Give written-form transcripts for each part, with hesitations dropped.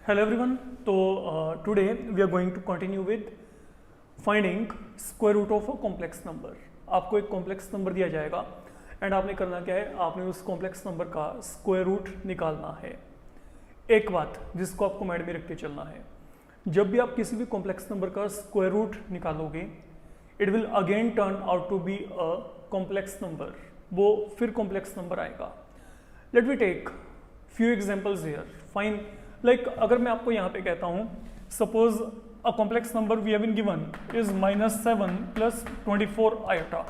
Hello everyone. So today we are going to continue with finding square root of a complex number. आपको एक complex number दिया जाएगा and आपने करना क्या है, आपने उस कॉम्प्लेक्स नंबर का स्क्वायर रूट निकालना है। एक बात जिसको आपको माइंड में रख के चलना है, जब भी आप किसी भी कॉम्प्लेक्स नंबर का स्क्वायर रूट निकालोगे it will again turn out to be a complex number, वो फिर कॉम्प्लेक्स नंबर आएगा। Let we take few examples here. Fine, like अगर मैं आपको यहाँ पे कहता हूँ suppose a complex number we have been given is -7 + 24 iota.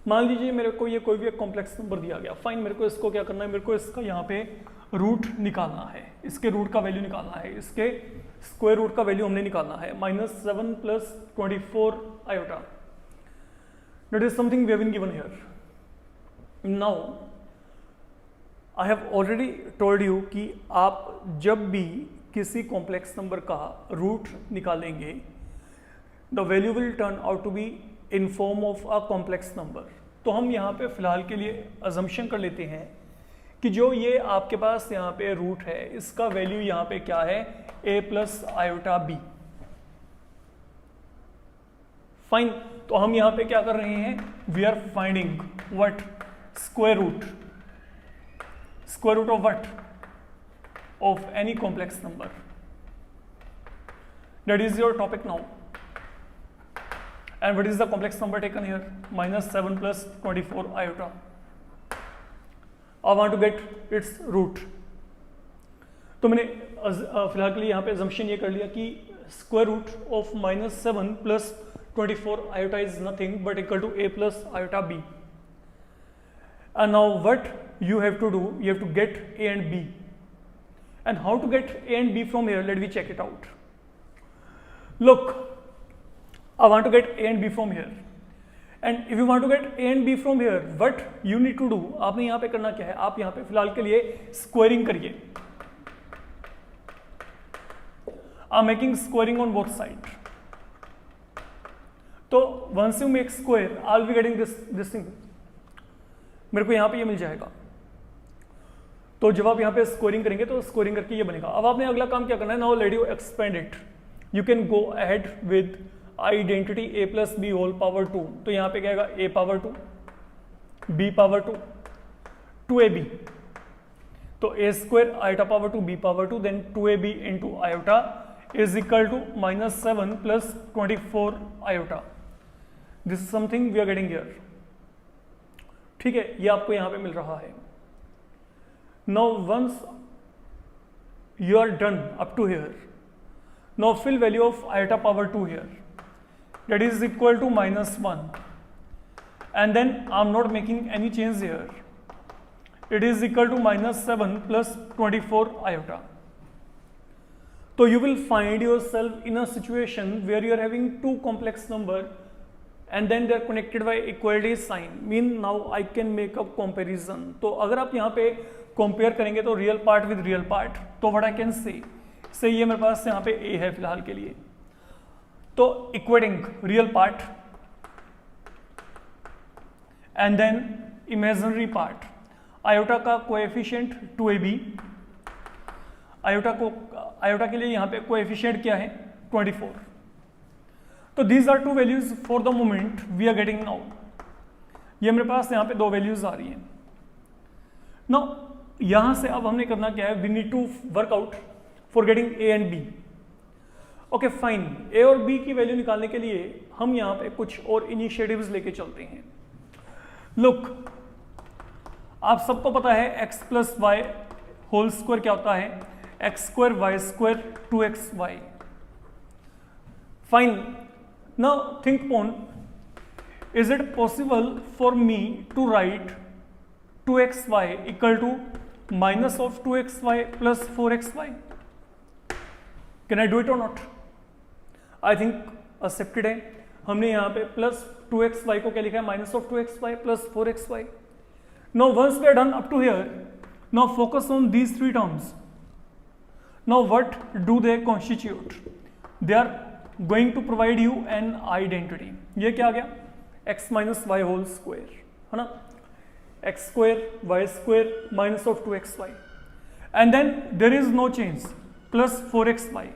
मान लीजिए मेरे को ये कोई भी एक कॉम्प्लेक्स नंबर दिया गया। फाइन, मेरे को इसको क्या करना है, मेरे को इसका यहाँ पे रूट निकालना है, इसके रूट का वैल्यू निकालना है, इसके स्क्वायर रूट का वैल्यू हमने निकालना है। -7 + 24 iota, that is something we have been given here. Now I have already told you कि आप जब भी किसी कॉम्प्लेक्स नंबर का रूट निकालेंगे the value will turn out to be in form of a complex number. तो हम यहाँ पे फिलहाल के लिए अजम्पशन कर लेते हैं कि जो ये आपके पास यहाँ पे रूट है इसका वैल्यू यहाँ पे क्या है, a + आयोटा b। फाइन, तो हम यहाँ पे क्या कर रहे हैं, we are finding what, square root of what, of any complex number. That is your topic now. And what is the complex number taken here? -7 + 24 iota. I want to get its root. तो मैंने फिलहाल के लिए यहाँ पे assumption ये कर लिया कि square root of -7 + 24 iota is nothing but equal to a + iota b. And now what you have to do, you have to get a and b. And how to get a and b from here, let me check it out. Look, I want to get a and b from here. And if you want to get a and b from here, what you need to do, आपने यहाँ पे करना क्या है, आप यहाँ पे फिलहाल के लिए स्क्वायरिंग करिए। I'm making squaring on both sides. तो once you make square, I'll be getting this thing. मेरे को यहाँ पे ये मिल जाएगा। तो जब आप यहाँ पे स्कोरिंग करेंगे तो स्कोरिंग करके ये बनेगा। अब आपने अगला काम क्या करना है, now let you expand it. You can go ahead with identity a + b whole power 2। तो यहाँ पे क्या आएगा, a power 2 b power 2 2ab। तो a² iota power 2 b power 2 then 2ab into iota is equal to -7 + 24 iota. This is something we are getting here. ठीक है, ये आपको यहां पे मिल रहा है। Now once you are done up to here, now fill value of iota power 2 here, that is equal to -1 and then I am not making any change here, it is equal to -7 + 24 iota. तो you will find yourself in a situation where you are having two complex number and then they are connected by equality sign, mean now I can make a comparison. तो अगर आप यहाँ पे compare करेंगे तो real part with real part, तो what I can say ये मेरे पास यहाँ पे a है फिलहाल के लिए, तो equating real part and then imaginary part, iota का कोएफिशिएंट 2ab, आयोटा के लिए यहाँ पे कोएफिशिएंट क्या है 24। तो these are two values for the moment we are getting now. ये मेरे पास यहाँ पे दो वैल्यूज आ रही हैं। नाउ यहाँ से अब हमने करना क्या है, we need to work out for getting A and B. Okay fine, A और बी की वैल्यू निकालने के लिए हम यहाँ पे कुछ और इनिशिएटिव्स लेके चलते हैं। लुक, आप सबको पता है x + y होल स्क्वायर क्या होता है, x² y² 2xy। Fine. Now think upon, is it possible for me to write 2xy equal to -2xy + 4xy? Can I do it or not? I think accepted है। हमने यहाँ पे +2xy को क्या लिखा है, -2xy + 4xy। Now once we are done up to here, now focus on these three terms. Now what do they constitute? They are going to provide you an identity. ये क्या आ गया, x - y होल स्क्वायर, है ना। x square y square minus of 2xy, and then there is no change, plus 4xy.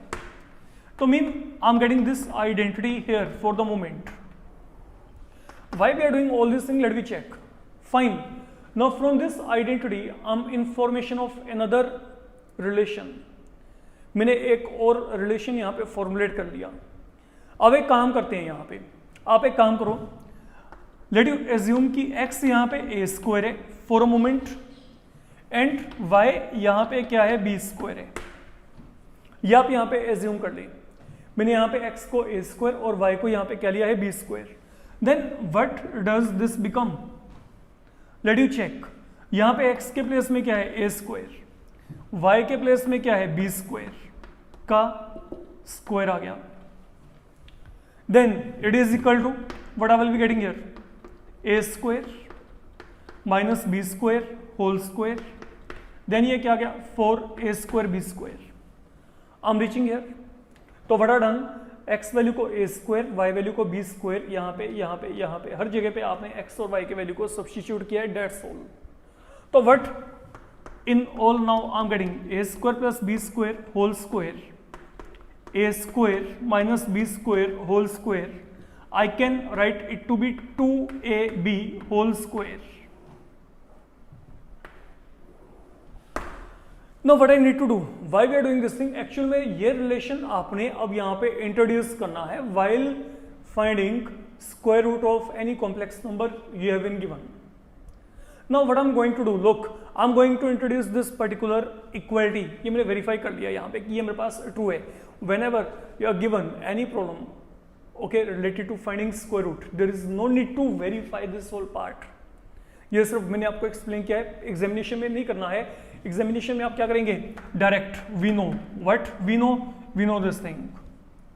So mean I'm getting this identity here for the moment. Why we are doing all this thing? Let me check. Fine. Now from this identity I'm information of another relation. मैंने एक और relation यहाँ पे formulate कर लिया. अब एक काम करते हैं, यहाँ पे आप एक काम करो, लेट यू एज्यूम कि x यहाँ पे a स्क्वायर है for a moment and y यहाँ पे क्या है b स्क्वायर है. ये आप यहाँ पे एज्यूम कर लें. मैंने यहाँ पे x को a स्क्वायर और y को यहाँ पे क्या लिया है b square. Then what does this become? Let you check. यहाँ पे x के प्लेस में क्या है a स्क्वायर, y के प्लेस में क्या है b स्क्वायर का स्क्वायर आ गया. Then it is equal to what I will be getting here, a square minus b square whole square. Then ये क्या गया 4a square b square. I am reaching here. तो what I done, x value को a square, y value को b square, यहाँ पे यहाँ पे यहाँ पे हर जगह पे आपने x और y के वैल्यू को सब्स्टिट्यूट किया है. That's all. तो what in all now I am getting a square plus b square whole square, a square minus b square whole square. I can write it to be 2ab whole square. Now what I need to do, why we are doing this thing? Actually में ये relation आपने अब यहाँ पे introduce करना है while finding square root of any complex number you have been given. Now what I'm going to do, look, I'm going to introduce this particular equality. ये मैंने verify कर लिया यहाँ पे कि ये मेरे पास true है. Whenever you are given any problem, okay, related to finding square root, there is no need to verify this whole part. ये सिर्फ मैंने आपको एक्सप्लेन किया है, एग्जामिनेशन में नहीं करना है. एग्जामिनेशन में आप क्या करेंगे, direct we know what, we know this thing.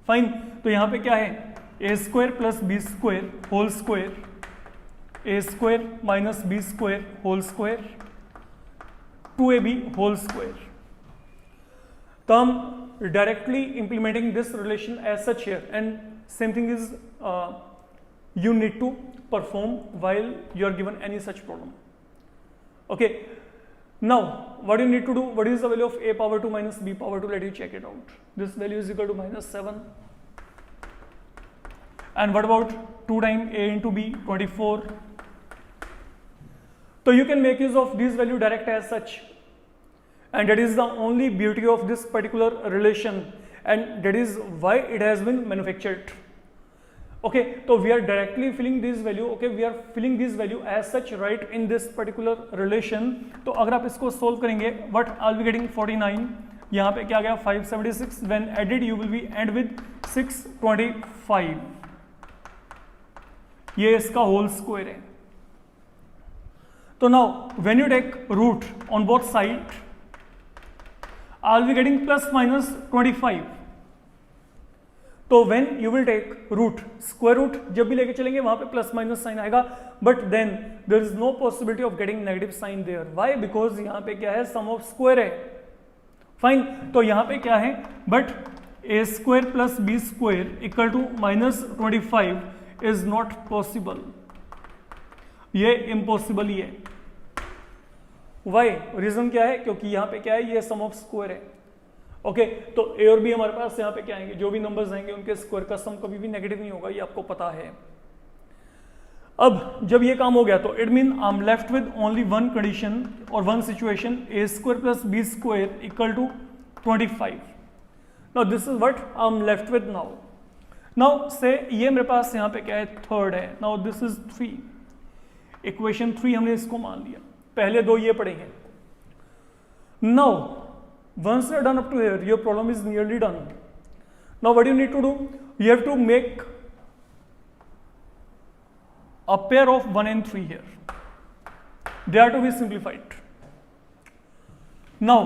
Fine. तो यहाँ पे क्या है, a square plus b square whole square, a square minus b square whole square, 2ab whole square. तो हम directly implementing this relation as such here, and same thing is you need to perform while you are given any such problem. Okay, now what you need to do, what is the value of a power 2 minus b power 2? Let you check it out. This value is equal to minus 7. And what about 2 times a into b, 24. So you can make use of this value direct as such, and that is the only beauty of this particular relation, and that is why it has been manufactured. Okay, so we are directly filling this value. Okay, we are filling this value as such right in this particular relation. तो अगर आप इसको solve करेंगे, what I'll be getting 49. यहाँ पे क्या गया 576. When added, you will be end with 625. ये इसका whole square है. तो now when you take root on both sides, I'll be getting plus minus 25. तो when you will take root, square root जब भी लेके चलेंगे वहां पे प्लस माइनस साइन आएगा, but then there is no possibility of getting negative sign there. Why? Because यहाँ पे क्या है, सम ऑफ स्क्वायर है. फाइन. तो यहाँ पे क्या है, but a square plus b square equal to minus 25 is not possible. ये इम्पॉसिबल ही है. वाई? रीजन क्या है, क्योंकि यहाँ पे क्या है, ये सम ऑफ स्क्वायर है. ओके, तो ए और बी हमारे पास यहाँ पे क्या आएंगे, जो भी नंबर्स आएंगे उनके स्क्वायर का सम कभी भी नेगेटिव नहीं होगा, ये आपको पता है. अब जब ये काम हो गया तो it mean I am left with only one condition और one situation, A square plus B square equal to 25. Now this is what I am left with. Now से ये मेरे पास यहाँ पे क्या है, थर्ड है. Now this is 3. इक्वेशन 3 हमने इसको मान लिया. पहले दो ये पढ़ेंगे. Now once you are done up to here, your problem is nearly done. Now what you need to do, you have to make a pair of 1 and 3 here. They are to be simplified. Now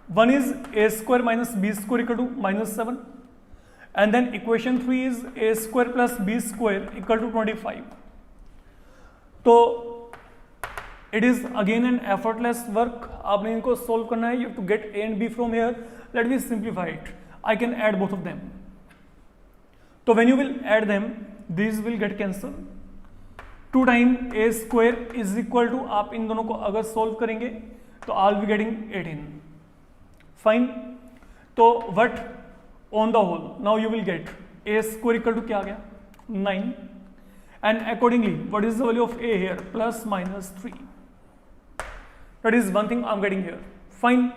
1 is a square minus b square equal to minus 7, and then equation 3 is a square plus b square equal to 25. तो it is again an effortless work. आपने इनको solve करना है. You have to get a and b from here. Let me simplify it. I can add both of them. So when you will add them, these will get cancelled. 2 time A square is equal to, आप इन दोनों को अगर solve करेंगे तो I will be getting 18. Fine. तो what on the whole now you will get A square equal to क्या आ गया 9, and accordingly what is the value of A here plus minus 3. That is one thing I am getting here. Fine.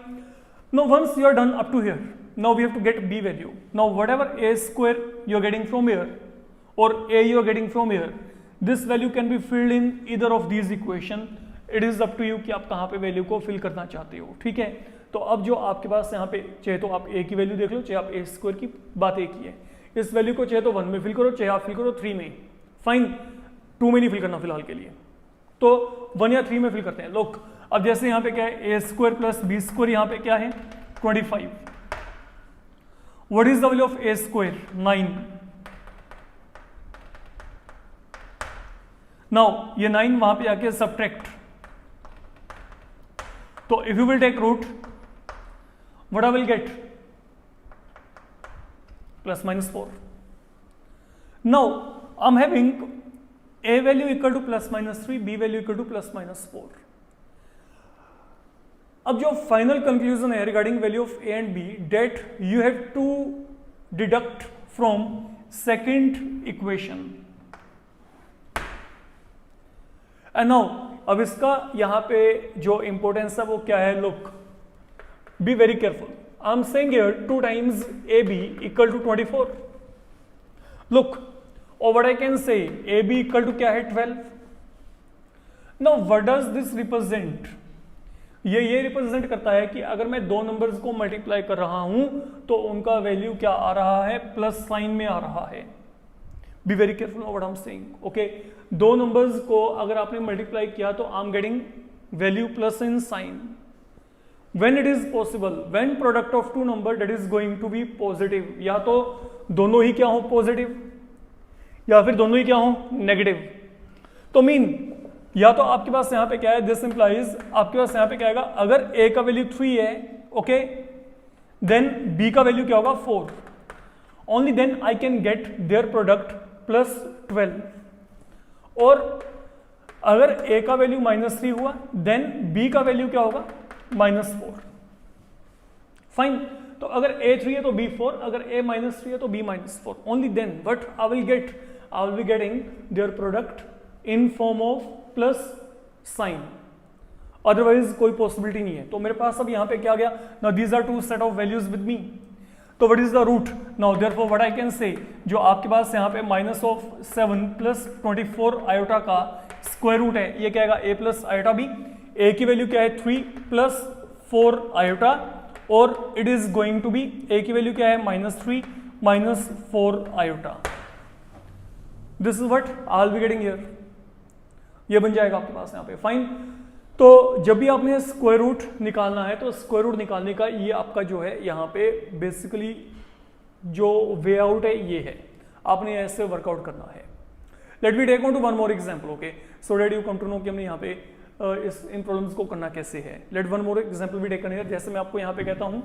Now once you are done up to here, now we have to get b value. Now whatever a square you are getting from here or a you are getting from here, this value can be filled in either of these equation. It is up to you कि आप कहाँ पे value को fill करना चाहते हो. ठीक है. तो अब जो आपके पास यहाँ पे चाहे तो आप a की वैल्यू देख लो, चाहे आप a स्क्वायर की बात एक ही है. इस वैल्यू को चाहे तो 1 में फिल करो, चाहे आप फिल करो 3 में. फाइन. 2 में नहीं फिल करना फिलहाल के लिए, तो 1 या 3 में फिल करते हैं. लोग अब जैसे यहां पे क्या है A square plus B square, यहां पे क्या है 25. What is the value of A square 9. Now ये 9 वहां पे आके सब्ट्रैक्ट, तो if you will take root what I will get plus minus 4. Now I am having a value equal to plus minus 3, b value equal to plus minus 4. अब जो final conclusion है regarding value of A and B, that you have to deduct from second equation. And now अब इसका यहां पे जो importance है वो क्या है, look be very careful. I am saying here 2 times A B equal to 24. Look, or what I can say AB equal to क्या है 12. Now what does this represent? ये रिप्रेजेंट करता है कि अगर मैं 2 नंबर्स को मल्टीप्लाई कर रहा हूं तो उनका वैल्यू क्या आ रहा है, प्लस साइन में आ रहा है. Be very careful what I am saying. Okay, 2 numbers को अगर आपने मल्टीप्लाई किया तो I am getting value plus in sign. When it is possible, when product of 2 number that is going to be positive, या तो दोनों ही क्या हो पॉजिटिव या फिर दोनों ही क्या हो नेगेटिव. तो मीन या तो आपके पास यहां पे क्या है, दिस इंप्लाइज आपके पास यहां पे क्या आएगा, अगर a का वैल्यू 3 है, ओके, देन b का वैल्यू क्या होगा 4. Only then I can get their product plus 12. और अगर a का वैल्यू -3 हुआ देन b का वैल्यू क्या होगा -4. फाइन. तो अगर a 3 है तो b 4, अगर a -3 है तो b -4. Only then what I will get, I will be getting their product in form of plus sign. Otherwise कोई possibility नहीं है. तो मेरे पास अब यहाँ पे क्या आ गया, now these are 2 set of values with me. तो what is the root? Now therefore what I can say, जो आपके पास यहाँ पे -7 plus 24 iota का स्क्वायर रूट है, ये क्या आएगा a plus iota b. a की वैल्यू क्या है 3 plus 4 iota, और it is going to be a की वैल्यू क्या है -3 minus 4 iota. This is what I will be getting here. ये बन जाएगा आपके पास यहाँ पे. फाइन. तो जब भी आपने स्क्वायर रूट निकालना है तो स्क्वायर रूट निकालने का ये आपका जो है यहाँ पे बेसिकली जो वे आउट है ये है, आपने ऐसे वर्कआउट करना है. Let me take on to one more example. Okay, so that you come to know कि हमने यहाँ पे इन प्रॉब्लम्स को करना कैसे है. लेट वन मोर एग्जांपल भी टेक करनी है. जैसे मैं आपको यहाँ पे कहता हूँ